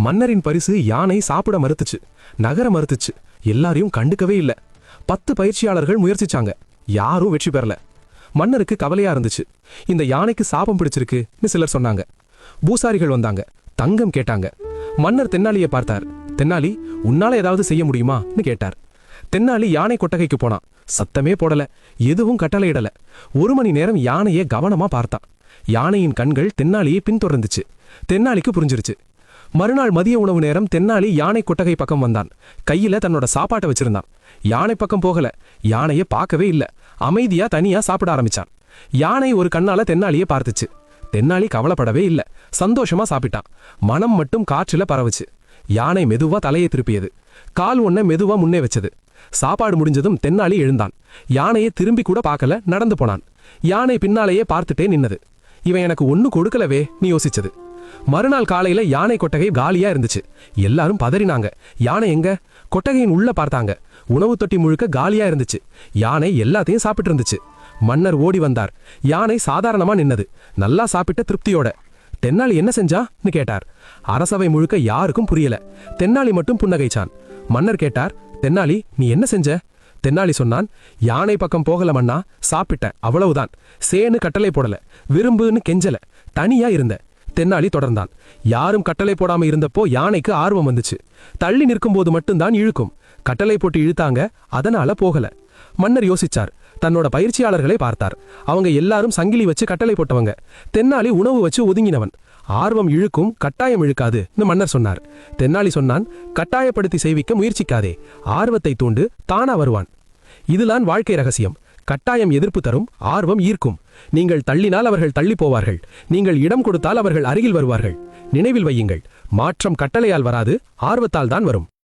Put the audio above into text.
மன்னரின் பரிசு யானை சாப்பிட மறுத்துச்சு, நகர மறுத்துச்சு. எல்லாரையும் கண்டுக்கவே இல்ல. 10 பயிற்சியாளர்கள் முயற்சிச்சாங்க, யாரும் வெற்றி பெறல. மன்னருக்கு கவலையா இருந்துச்சு. இந்த யானைக்கு சாபம் பிடிச்சிருக்குன்னு சிலர் சொன்னாங்க. பூசாரிகள் வந்தாங்க, தங்கம் கேட்டாங்க. மன்னர் தென்னாலியை பார்த்தார். தென்னாலி, உன்னால ஏதாவது செய்ய முடியுமான்னு கேட்டார். தென்னாலி யானை கொட்டகைக்கு போனான். சத்தமே போடல, எதுவும் கட்டளையிடல. 1 மணி நேரம் யானையை கவனமா பார்த்தான். யானையின் கண்கள் தென்னாலியை பின்தொடர்ந்துச்சு. தென்னாலிக்கு புரிஞ்சிருச்சு. மறுநாள் மதிய உணவு நேரம் தென்னாலி யானை கொட்டகை பக்கம் வந்தான். கையில தன்னோட சாப்பாட்டை வச்சிருந்தான். யானை பக்கம் போகல, யானையை பார்க்கவே இல்ல. அமைதியா தனியா சாப்பிட ஆரம்பிச்சான். யானை ஒரு கண்ணால தென்னாலியை பார்த்துச்சு. தென்னாலி கவலைப்படவே இல்ல, சந்தோஷமா சாப்பிட்டான். மனம் மட்டும் காற்றுல பரவுச்சு. யானை மெதுவா தலையை திருப்பியது. கால் ஒன்ன மெதுவா முன்னே வச்சது. சாப்பாடு முடிஞ்சதும் தென்னாலி எழுந்தான். யானையை திரும்பி கூட பார்க்கல, நடந்து போனான். யானை பின்னாலேயே பார்த்துட்டே நின்னது. இவன் எனக்கு ஒண்ணு கொடுக்கலவே நீ யோசிச்சது. மறுநாள் காலையில யானை கொட்டகை காலியா இருந்துச்சு. எல்லாரும் பதறினாங்க. யானை எங்க? கொட்டகையின் உள்ள பார்த்தாங்க. உணவு தொட்டி முழுக்க காலியா இருந்துச்சு. யானை எல்லாத்தையும் சாப்பிட்டு இருந்துச்சு. மன்னர் ஓடி வந்தார். யானை சாதாரணமா நின்னது, நல்லா சாப்பிட்ட திருப்தியோட. தென்னாலி என்ன செஞ்சான்னு கேட்டார். அரசவை முழுக்க யாருக்கும் புரியல. தென்னாலி மட்டும் புன்னகைச்சான். மன்னர் கேட்டார், தென்னாலி நீ என்ன செஞ்ச? தென்னாலி சொன்னான், யானை பக்கம் போகல மன்னா, சாப்பிட்டேன், அவ்வளவுதான். சேனு கட்டளை போடல, விரும்புன்னு கெஞ்சல, தனியா இருந்த. தென்னாலி தொடர்ந்தான். யாரும் கட்டளை போடாம இருந்தப்போ யானைக்கு ஆர்வம் வந்துச்சு. தள்ளி நிற்கும் போது மட்டும்தான் இழுக்கும். கட்டளை போட்டு இழுத்தாங்க, அதனால போகல. மன்னர் யோசிச்சார். தன்னோட பயிற்சியாளர்களை பார்த்தார். அவங்க எல்லாரும் சங்கிலி வச்சு கட்டளை போட்டவங்க. தென்னாலி உணவு வச்சு ஒதுங்கினவன். ஆர்வம் இழுக்கும், கட்டாயம் இழுக்காதுன்னு மன்னர் சொன்னார். தென்னாலி சொன்னான், கட்டாயப்படுத்தி செய்விக்க முயற்சிக்காதே, ஆர்வத்தை தூண்டு, தானா வருவான். இதுதான் வாழ்க்கை ரகசியம். கட்டாயம் எதிர்ப்பு தரும், ஆர்வம் ஈர்க்கும். நீங்கள் தள்ளினால் அவர்கள் தள்ளி போவார்கள். நீங்கள் இடம் கொடுத்தால் அவர்கள் அருகில் வருவார்கள். நினைவில் வையுங்கள், மாற்றம் கட்டளையால் வராது, ஆர்வத்தால் தான் வரும்.